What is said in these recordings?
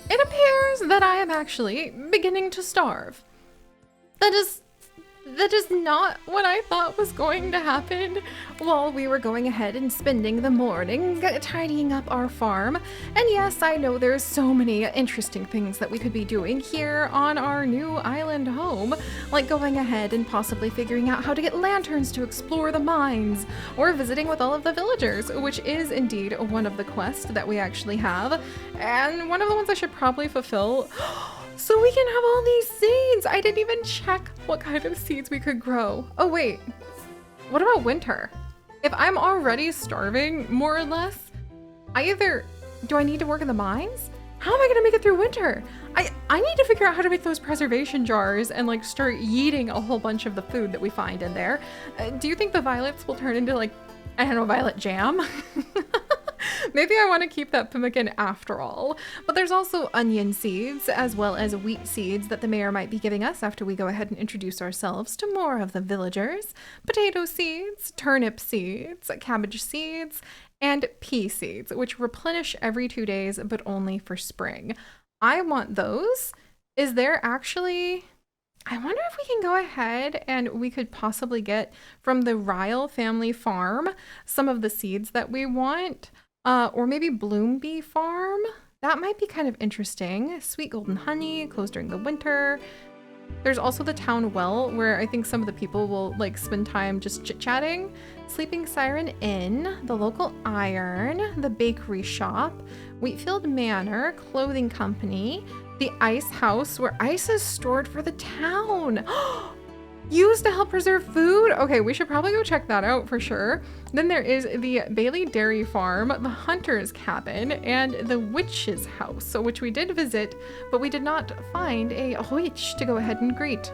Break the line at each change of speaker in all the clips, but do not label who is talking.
It appears that I am actually beginning to starve. That is not what I thought was going to happen while we were going ahead and spending the morning tidying up our farm. And yes, I know there's so many interesting things that we could be doing here on our new island home, like going ahead and possibly figuring out how to get lanterns to explore the mines, or visiting with all of the villagers, which is indeed one of the quests that we actually have, and one of the ones I should probably fulfill. So we can have all these seeds. I didn't even check what kind of seeds we could grow. Oh wait, what about winter? If I'm already starving, more or less, do I need to work in the mines? How am I gonna make it through winter? I need to figure out how to make those preservation jars and like start eating a whole bunch of the food that we find in there. Do you think the violets will turn into like, I don't know, violet jam? Maybe I want to keep that pemmican after all. But there's also onion seeds as well as wheat seeds that the mayor might be giving us after we go ahead and introduce ourselves to more of the villagers. Potato seeds, turnip seeds, cabbage seeds, and pea seeds, which replenish every 2 days, but only for spring. I want those. Is there actually... I wonder if we can go ahead and we could possibly get from the Ryle family farm some of the seeds that we want. Or maybe Bloom Bee Farm. That might be kind of interesting. Sweet golden honey, closed during the winter. There's also the town well, where I think some of the people will like spend time just chit-chatting. Sleeping Siren Inn, the local iron, the bakery shop, Wheatfield Manor, clothing company, the ice house where ice is stored for the town. Used to help preserve food? Okay, we should probably go check that out for sure. Then there is the Bailey Dairy Farm, the Hunter's Cabin, and the Witch's House, which we did visit, but we did not find a witch to go ahead and greet.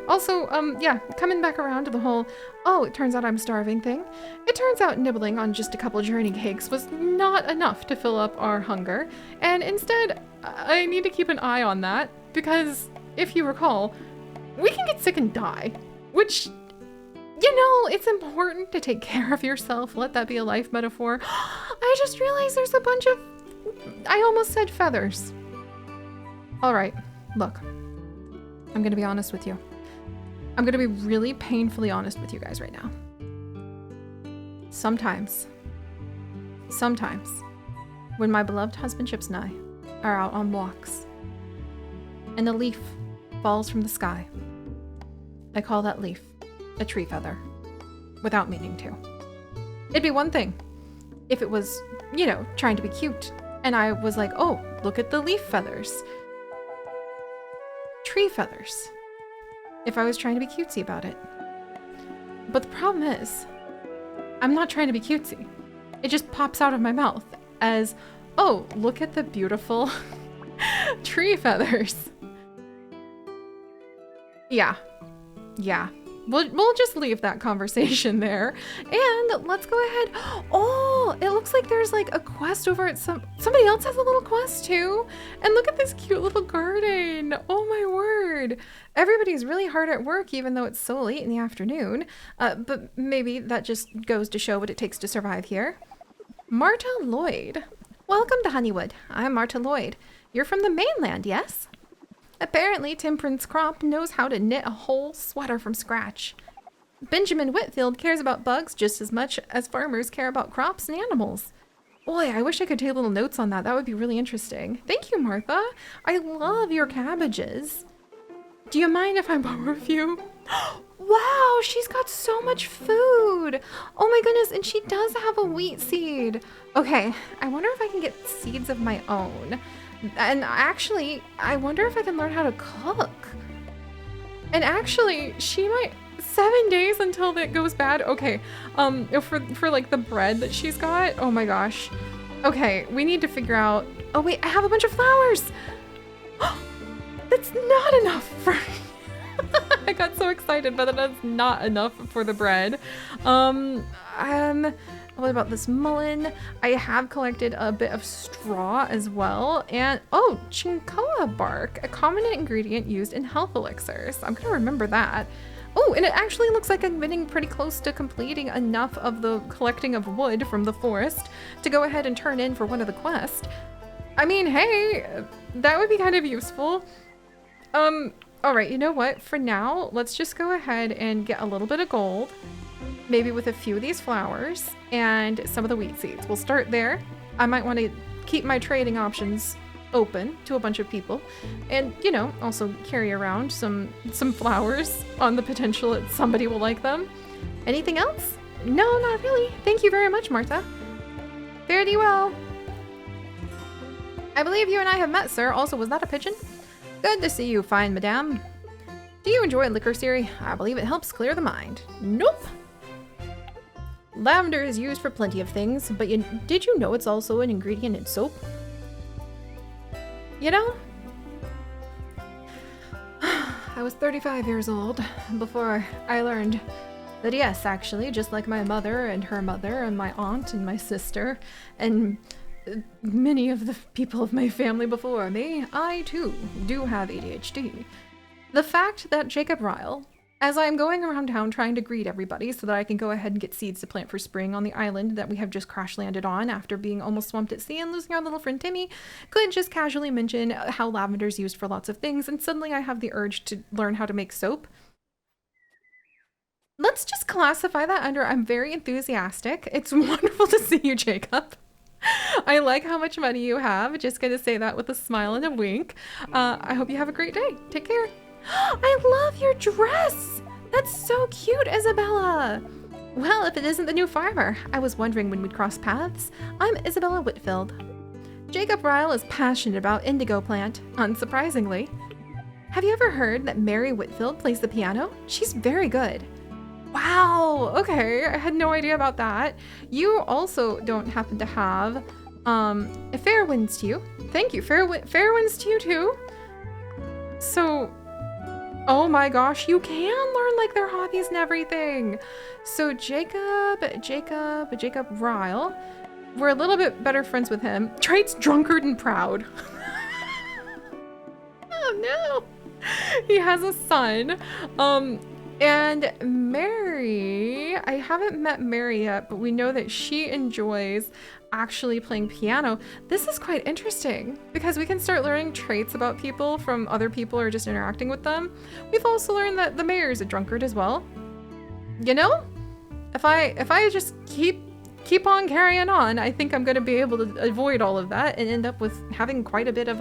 Also, yeah, coming back around to the whole, oh, it turns out I'm starving thing. It turns out nibbling on just a couple journey cakes was not enough to fill up our hunger, and instead, I need to keep an eye on that, because if you recall, we can get sick and die, which, you know, it's important to take care of yourself. Let that be a life metaphor. I just realized there's a bunch of, I almost said feathers. All right, look, I'm gonna be honest with you. I'm gonna be really painfully honest with you guys right now. Sometimes, when my beloved husband Chips and I are out on walks, and a leaf falls from the sky, I call that leaf a tree feather, without meaning to. It'd be one thing if it was, you know, trying to be cute, and I was like, oh, look at the leaf feathers. Tree feathers. If I was trying to be cutesy about it. But the problem is, I'm not trying to be cutesy. It just pops out of my mouth as, oh, look at the beautiful tree feathers. Yeah. We'll just leave that conversation there, and let's go ahead. Oh, it looks like there's like a quest over at somebody else has a little quest too. And look at this cute little garden. Oh my word. Everybody's really hard at work, even though it's so late in the afternoon. But maybe that just goes to show what it takes to survive here. Marta Lloyd. Welcome to Honeywood. I'm Marta Lloyd. You're from the mainland, yes? Apparently, Temperance Crop knows how to knit a whole sweater from scratch. Benjamin Whitfield cares about bugs just as much as farmers care about crops and animals. Boy, I wish I could take little notes on that. That would be really interesting. Thank you, Martha. I love your cabbages. Do you mind if I borrow a few? Wow, she's got so much food. Oh my goodness, and she does have a wheat seed. Okay, I wonder if I can get seeds of my own. And actually, I wonder if I can learn how to cook. And actually, she might... 7 days until that goes bad? Okay, for like the bread that she's got, oh my gosh. Okay, we need to figure out... Oh wait, I have a bunch of flowers! That's not enough for... I got so excited, but that's not enough for the bread. What about this mullein? I have collected a bit of straw as well. And, oh, chincoa bark, a common ingredient used in health elixirs. I'm gonna remember that. Oh, and it actually looks like I'm getting pretty close to completing enough of the collecting of wood from the forest to go ahead and turn in for one of the quests. I mean, hey, that would be kind of useful. All right, you know what? For now, let's just go ahead and get a little bit of gold, maybe with a few of these flowers and some of the wheat seeds. We'll start there. I might want to keep my trading options open to a bunch of people, and you know, also carry around some flowers on the potential that somebody will like them. Anything else? No, not really. Thank you very much, Martha. Fare thee well. I believe you and I have met, sir. Also, was that a pigeon? Good to see you, fine madame. Do you enjoy liquor, Seri? I believe it helps clear the mind. Nope. Lavender is used for plenty of things, but did you know it's also an ingredient in soap? You know? I was 35 years old before I learned that yes, actually, just like my mother and her mother and my aunt and my sister and many of the people of my family before me, I too do have ADHD. The fact that Jacob Ryle, as I'm going around town trying to greet everybody so that I can go ahead and get seeds to plant for spring on the island that we have just crash landed on after being almost swamped at sea and losing our little friend Timmy, could just casually mention how lavender is used for lots of things, and suddenly I have the urge to learn how to make soap. Let's just classify that under I'm very enthusiastic. It's wonderful to see you, Jacob. I like how much money you have. Just gonna say that with a smile and a wink. I hope you have a great day. Take care. I love your dress. That's so cute, Isabella. Well, if it isn't the new farmer. I was wondering when we'd cross paths. I'm Isabella Whitfield. Jacob Ryle is passionate about indigo plant, unsurprisingly. Have you ever heard that Mary Whitfield plays the piano? She's very good. Wow, okay, I had no idea about that. You also don't happen to have, fair winds to you. Thank you, fair winds to you too. So, oh my gosh, you can learn like their hobbies and everything. So Jacob Ryle, we're a little bit better friends with him. Traits drunkard and proud. Oh no, he has a son. And Mary, I haven't met Mary yet, but we know that she enjoys actually playing piano. This is quite interesting because we can start learning traits about people from other people or just interacting with them. We've also learned that the mayor is a drunkard as well. You know, if I just keep on carrying on, I think I'm going to be able to avoid all of that and end up with having quite a bit of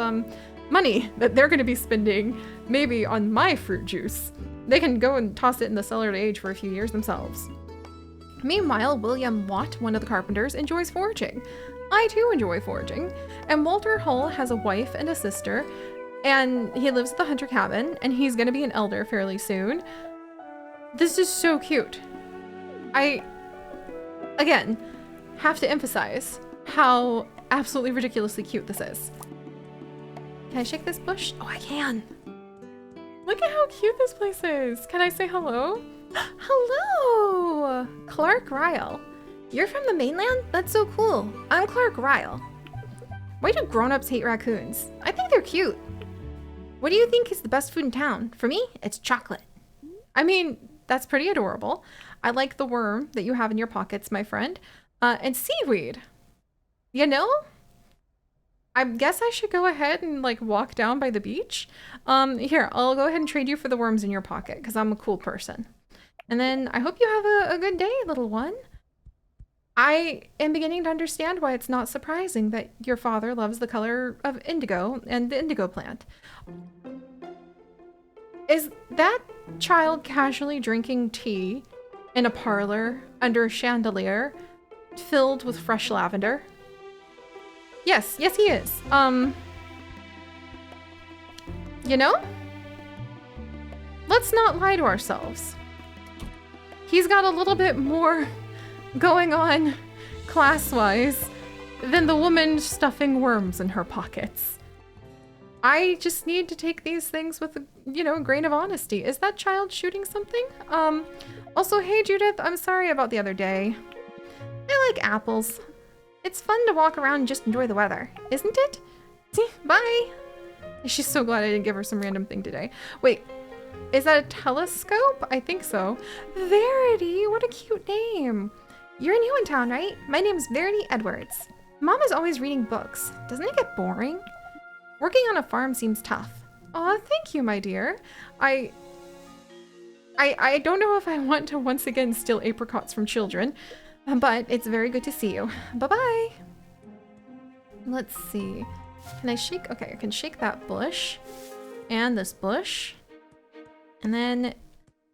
money that they're going to be spending maybe on my fruit juice. They can go and toss it in the cellar to age for a few years themselves. Meanwhile, William Watt, one of the carpenters, enjoys foraging. I too enjoy foraging. And Walter Hull has a wife and a sister, and he lives at the Hunter cabin, and he's gonna be an elder fairly soon. This is so cute. I, again, have to emphasize how absolutely ridiculously cute this is. Can I shake this bush? Oh, I can. Look at how cute this place is. Can I say hello? Hello! Clark Ryle. You're from the mainland? That's so cool. I'm Clark Ryle. Why do grown-ups hate raccoons? I think they're cute. What do you think is the best food in town? For me, it's chocolate. I mean, that's pretty adorable. I like the worm that you have in your pockets, my friend. And seaweed. You know? I guess I should go ahead and like walk down by the beach. Here, I'll go ahead and trade you for the worms in your pocket because I'm a cool person. And then I hope you have a good day, little one. I am beginning to understand why it's not surprising that your father loves the color of indigo and the indigo plant. Is that child casually drinking tea in a parlor under a chandelier filled with fresh lavender? Yes, he is. You know? Let's not lie to ourselves. He's got a little bit more going on class-wise than the woman stuffing worms in her pockets. I just need to take these things with a grain of honesty. Is that child shooting something? Also, hey Judith, I'm sorry about the other day. I like apples. It's fun to walk around and just enjoy the weather, isn't it? See, bye. She's so glad I didn't give her some random thing today. Wait, is that a telescope? I think so. Verity, what a cute name. You're new in town, right? My name's Verity Edwards. Mom is always reading books. Doesn't it get boring? Working on a farm seems tough. Aw, thank you, my dear. I don't know if I want to once again steal apricots from children, but it's very good to see you. Bye-bye. Let's see. Can I shake? Okay, I can shake that bush and this bush. And then,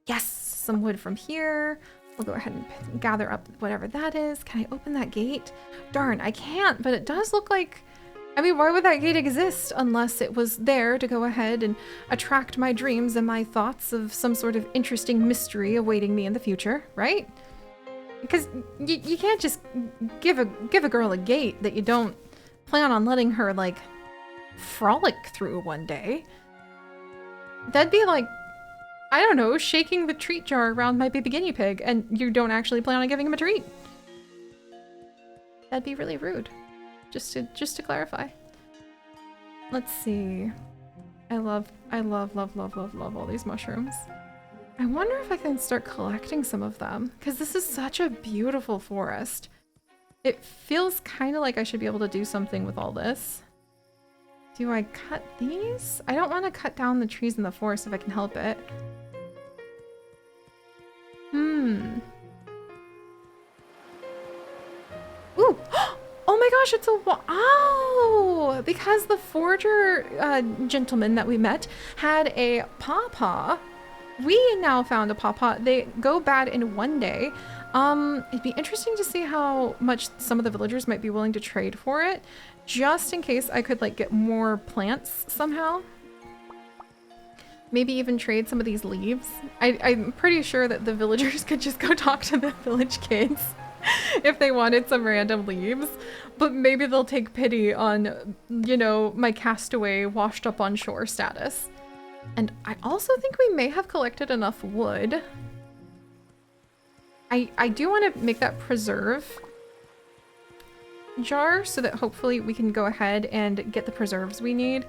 yes, some wood from here. We'll go ahead and gather up whatever that is. Can I open that gate? Darn, I can't, but it does look like... I mean, why would that gate exist unless it was there to go ahead and attract my dreams and my thoughts of some sort of interesting mystery awaiting me in the future, right? Because you can't just give a girl a gate that you don't plan on letting her, like, frolic through one day. That'd be like, I don't know, shaking the treat jar around my baby guinea pig and you don't actually plan on giving him a treat. That'd be really rude. Just to clarify. Let's see. I love all these mushrooms. I wonder if I can start collecting some of them, because this is such a beautiful forest. It feels kind of like I should be able to do something with all this. Do I cut these? I don't want to cut down the trees in the forest if I can help it. Ooh! Oh my gosh, it's a wow! Because the forager gentleman that we met had a pawpaw. We now found a pawpaw. They go bad in one day. It'd be interesting to see how much some of the villagers might be willing to trade for it, just in case I could like get more plants somehow. Maybe even trade some of these leaves. I'm pretty sure that the villagers could just go talk to the village kids if they wanted some random leaves, but maybe they'll take pity on, you know, my castaway washed up on shore status. And I also think we may have collected enough wood. I do want to make that preserve jar so that hopefully we can go ahead and get the preserves we need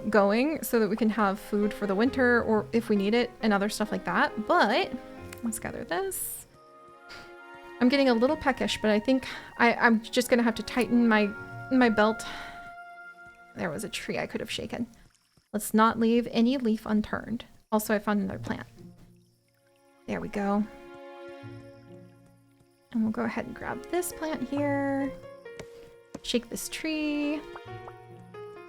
going so that we can have food for the winter or if we need it and other stuff like that. But let's gather this. I'm getting a little peckish, but I think I'm just gonna have to tighten my belt. There was a tree I could have shaken. Let's not leave any leaf unturned. Also, I found another plant. There we go. And we'll go ahead and grab this plant here. Shake this tree.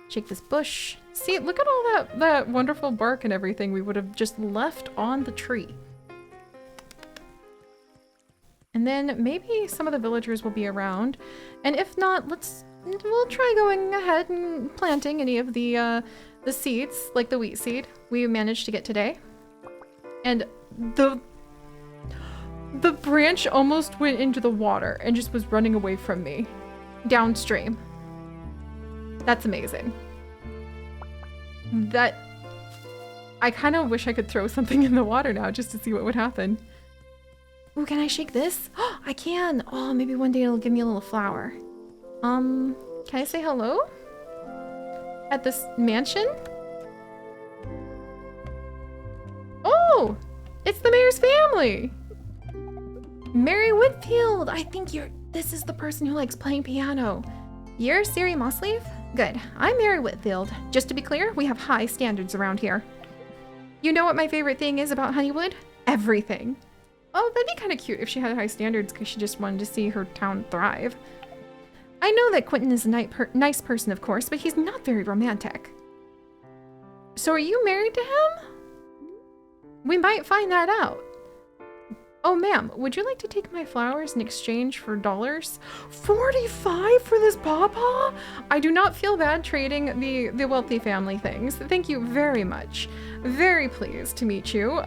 Shake this bush. See, look at all that wonderful bark and everything we would have just left on the tree. And then maybe some of the villagers will be around. And if not, we'll try going ahead and planting any of the seeds, like the wheat seed we managed to get today. And the branch almost went into the water and just was running away from me downstream. That's amazing. That I kind of wish I could throw something in the water now just to see what would happen. Ooh, can I shake this? Oh, I can. Oh, maybe one day it'll give me a little flower. Can I say hello? At this mansion? Oh, it's the mayor's family. Mary Whitfield, I think this is the person who likes playing piano. You're Seri Mossleaf? Good, I'm Mary Whitfield. Just to be clear, we have high standards around here. You know what my favorite thing is about Honeywood? Everything. Oh, that'd be kind of cute if she had high standards because she just wanted to see her town thrive. I know that Quentin is a nice person, of course, but he's not very romantic. So are you married to him? We might find that out. Oh, ma'am, would you like to take my flowers in exchange for dollars? 45 for this pawpaw? I do not feel bad trading the wealthy family things. Thank you very much. Very pleased to meet you.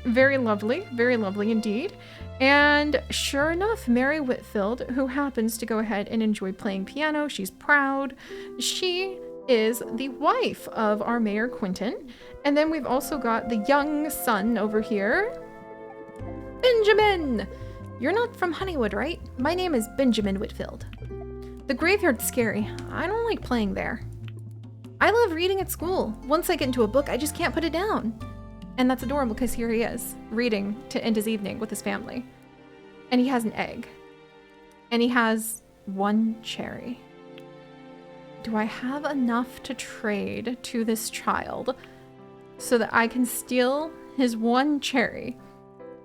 Very lovely indeed. And sure enough, Mary Whitfield, who happens to go ahead and enjoy playing piano, she's proud. She is the wife of our Mayor Quentin. And then we've also got the young son over here. Benjamin! You're not from Honeywood, right? My name is Benjamin Whitfield. The graveyard's scary. I don't like playing there. I love reading at school. Once I get into a book, I just can't put it down. And that's adorable because here he is, reading to end his evening with his family. And he has an egg. And he has 1 cherry. Do I have enough to trade to this child so that I can steal his 1 cherry?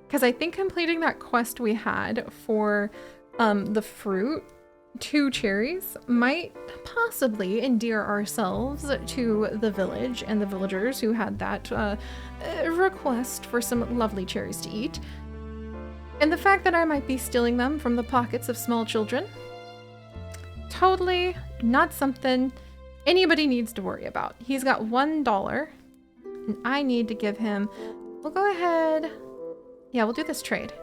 Because I think completing that quest we had for the fruit, 2 cherries, might possibly endear ourselves to the village and the villagers who had that request for some lovely cherries to eat. And the fact that I might be stealing them from the pockets of small children, totally not something anybody needs to worry about. He's got $1, and I need to give him, we'll go ahead, yeah, we'll do this trade.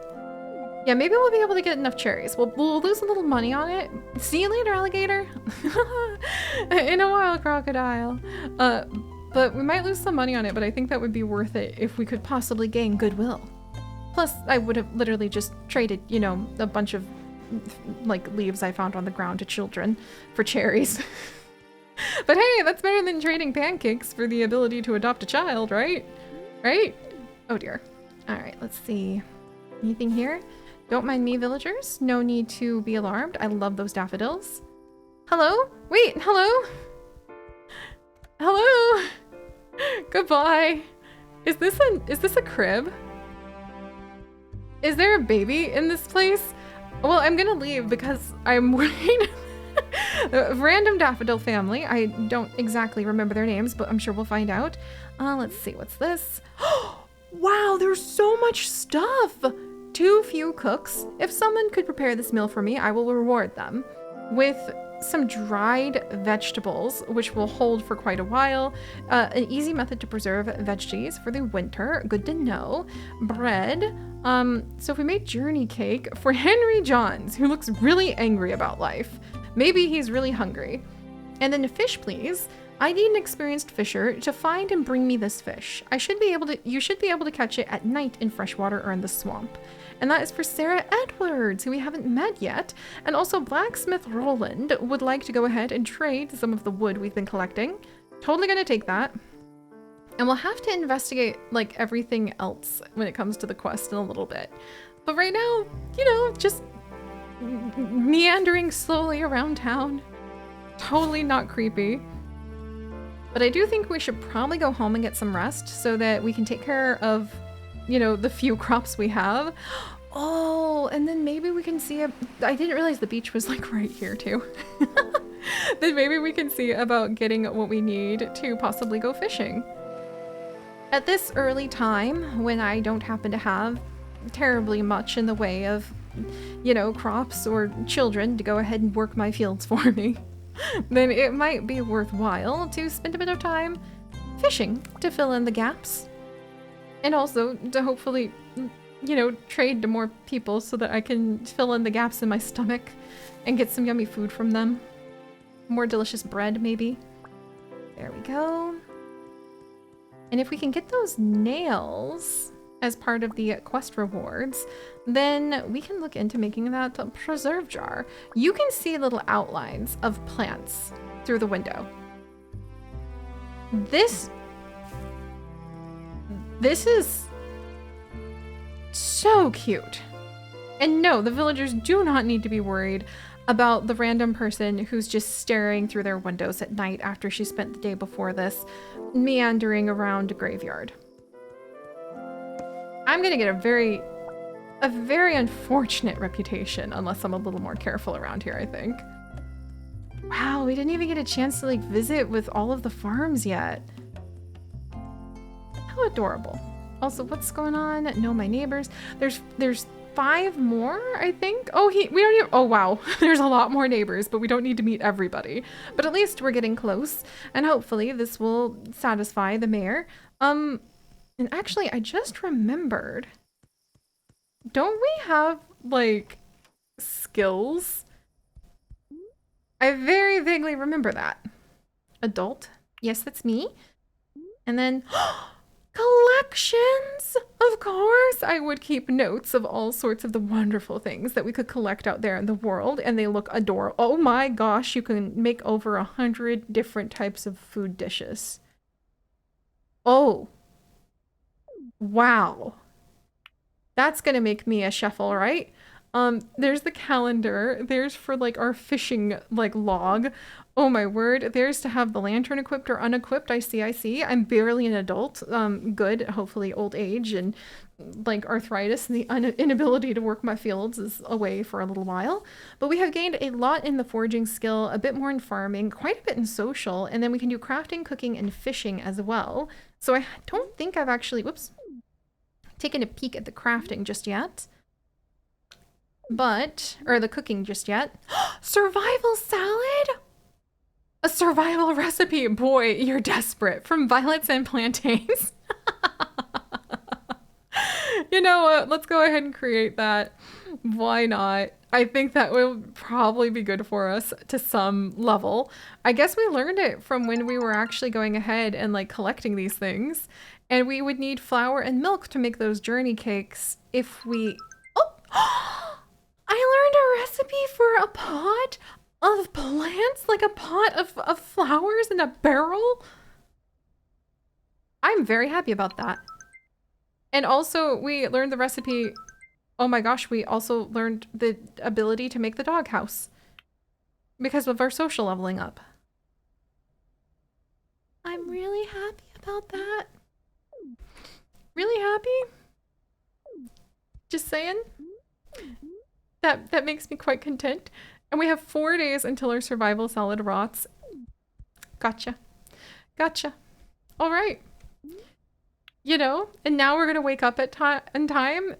Yeah, maybe we'll be able to get enough cherries. We'll lose a little money on it. See you later, alligator. In a while, crocodile. But we might lose some money on it, but I think that would be worth it if we could possibly gain goodwill. Plus, I would have literally just traded, you know, a bunch of like leaves I found on the ground to children for cherries. But hey, that's better than trading pancakes for the ability to adopt a child, right? Right? Oh dear. All right, let's see. Anything here? Don't mind me, villagers. No need to be alarmed. I love those daffodils. Hello? Wait, hello? Hello? Goodbye. Is this a crib? Is there a baby in this place? Well, I'm gonna leave because I'm worried. A random daffodil family. I don't exactly remember their names, but I'm sure we'll find out. Let's see, what's this? Wow, there's so much stuff! Too few cooks. If someone could prepare this meal for me, I will reward them with some dried vegetables, which will hold for quite a while. An easy method to preserve veggies for the winter. Good to know. Bread. So if we made journey cake for Henry Johns, who looks really angry about life. Maybe he's really hungry. And then fish, please. I need an experienced fisher to find and bring me this fish. You should be able to catch it at night in freshwater or in the swamp. And that is for Sarah Edwards, who we haven't met yet. And also Blacksmith Roland would like to go ahead and trade some of the wood we've been collecting. Totally gonna take that. And we'll have to investigate like everything else when it comes to the quest in a little bit. But right now, you know, just meandering slowly around town. Totally not creepy. But I do think we should probably go home and get some rest so that we can take care of, you know, the few crops we have. Oh, and then maybe we can see I didn't realize the beach was like right here too. Then maybe we can see about getting what we need to possibly go fishing. At this early time, when I don't happen to have terribly much in the way of, you know, crops or children to go ahead and work my fields for me, then it might be worthwhile to spend a bit of time fishing to fill in the gaps. And also to hopefully, you know, trade to more people so that I can fill in the gaps in my stomach and get some yummy food from them. More delicious bread, maybe. There we go. And if we can get those nails as part of the quest rewards, then we can look into making that preserve jar. You can see little outlines of plants through the window. This is so cute. And no, the villagers do not need to be worried about the random person who's just staring through their windows at night after she spent the day before this meandering around a graveyard. I'm gonna get a very unfortunate reputation unless I'm a little more careful around here, I think. Wow, we didn't even get a chance to like visit with all of the farms yet. How adorable. Also, what's going on? Know my neighbors. There's 5 more, I think. Oh, oh wow. There's a lot more neighbors, but we don't need to meet everybody. But at least we're getting close, and hopefully this will satisfy the mayor. And actually, I just remembered. Don't we have, like, skills? I very vaguely remember that. Adult. Yes, that's me. And then, collections! Of course! I would keep notes of all sorts of the wonderful things that we could collect out there in the world, and they look adorable. Oh my gosh, you can make over 100 different types of food dishes. Oh. Wow. That's gonna make me a chef, all right. There's the calendar. There's for like our fishing like log. Oh my word. There's to have the lantern equipped or unequipped. I see, I see. I'm barely an adult. Good. Hopefully old age and like arthritis and the inability to work my fields is away for a little while. But we have gained a lot in the foraging skill, a bit more in farming, quite a bit in social, and then we can do crafting, cooking, and fishing as well. So I don't think I've actually, whoops, taken a peek at the crafting just yet. Or the cooking just yet. Survival salad? A survival recipe. Boy, you're desperate. From violets and plantains. You know what? Let's go ahead and create that. Why not? I think that will probably be good for us to some level. I guess we learned it from when we were actually going ahead and like collecting these things. And we would need flour and milk to make those journey cakes if we... Oh! I learned a recipe for a pot of plants, like a pot of flowers in a barrel. I'm very happy about that. And also we learned the recipe. Oh my gosh, we also learned the ability to make the doghouse because of our social leveling up. I'm really happy about that. Really happy. Just saying. That makes me quite content. And we have 4 days until our survival salad rots. Gotcha. Gotcha. All right. You know, and now we're going to wake up at in time.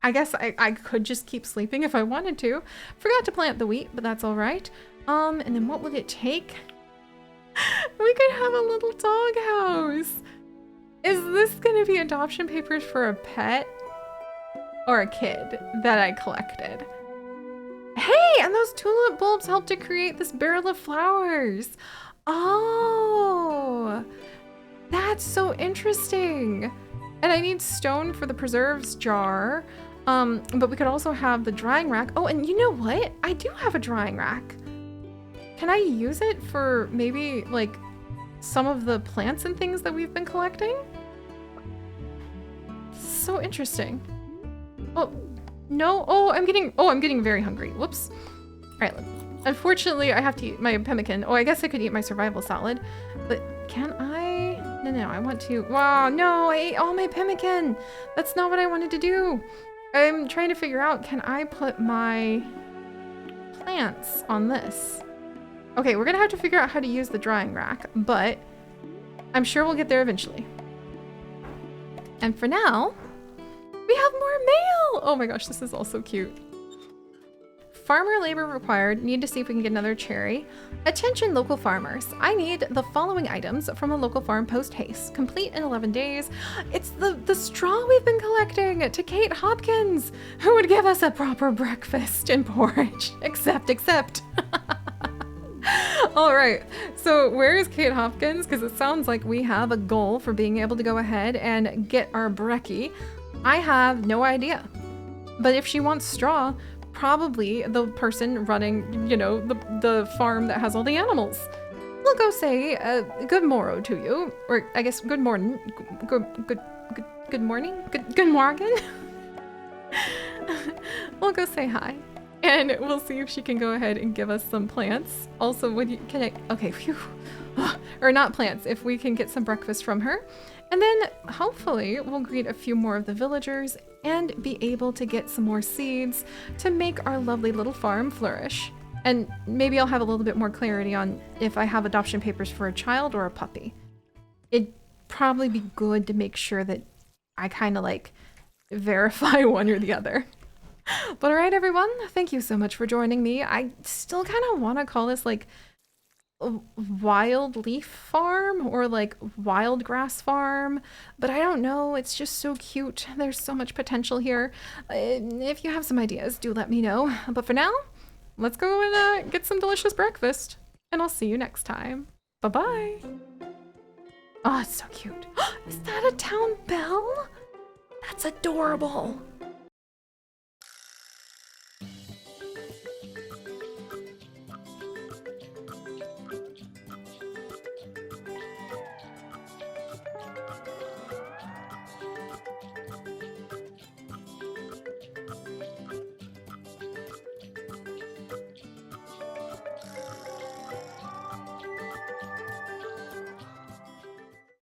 I guess I could just keep sleeping if I wanted to. Forgot to plant the wheat, but that's all right. And then what would it take? We could have a little doghouse. Is this going to be adoption papers for a pet? Or a kid that I collected. Hey, and those tulip bulbs helped to create this barrel of flowers. Oh, that's so interesting. And I need stone for the preserves jar. But we could also have the drying rack. Oh, and you know what? I do have a drying rack. Can I use it for maybe like some of the plants and things that we've been collecting? So interesting. Oh, no. Oh, I'm getting very hungry. Whoops. All right. Unfortunately, I have to eat my pemmican. Oh, I guess I could eat my survival salad, but can I? No, I want to. Wow, no, I ate all my pemmican. That's not what I wanted to do. I'm trying to figure out, can I put my plants on this? Okay, we're gonna have to figure out how to use the drying rack, but I'm sure we'll get there eventually. And for now, we have more mail! Oh my gosh, this is all so cute. Farmer labor required. Need to see if we can get another cherry. Attention local farmers. I need the following items from a local farm post haste. Complete in 11 days. It's the straw we've been collecting to Kate Hopkins, who would give us a proper breakfast and porridge. Except. All right, so where is Kate Hopkins? Because it sounds like we have a goal for being able to go ahead and get our brekkie. I have no idea. But if she wants straw, probably the person running, you know, the farm that has all the animals. We'll go say good morrow to you, or I guess good morning, good morning, good morning. We'll go say hi, and we'll see if she can go ahead and give us some plants. Also, okay, phew, or not plants, if we can get some breakfast from her. And then hopefully we'll greet a few more of the villagers and be able to get some more seeds to make our lovely little farm flourish. And maybe I'll have a little bit more clarity on if I have adoption papers for a child or a puppy. It'd probably be good to make sure that I kind of like verify one or the other. But all right, everyone, thank you so much for joining me. I still kind of want to call this like wild leaf farm or like wild grass farm, but I don't know, it's just so cute. There's so much potential here. If you have some ideas, do let me know. But for now, let's go and get some delicious breakfast, and I'll see you next time. Bye-bye. Oh, it's so cute. Is that a town bell? That's adorable.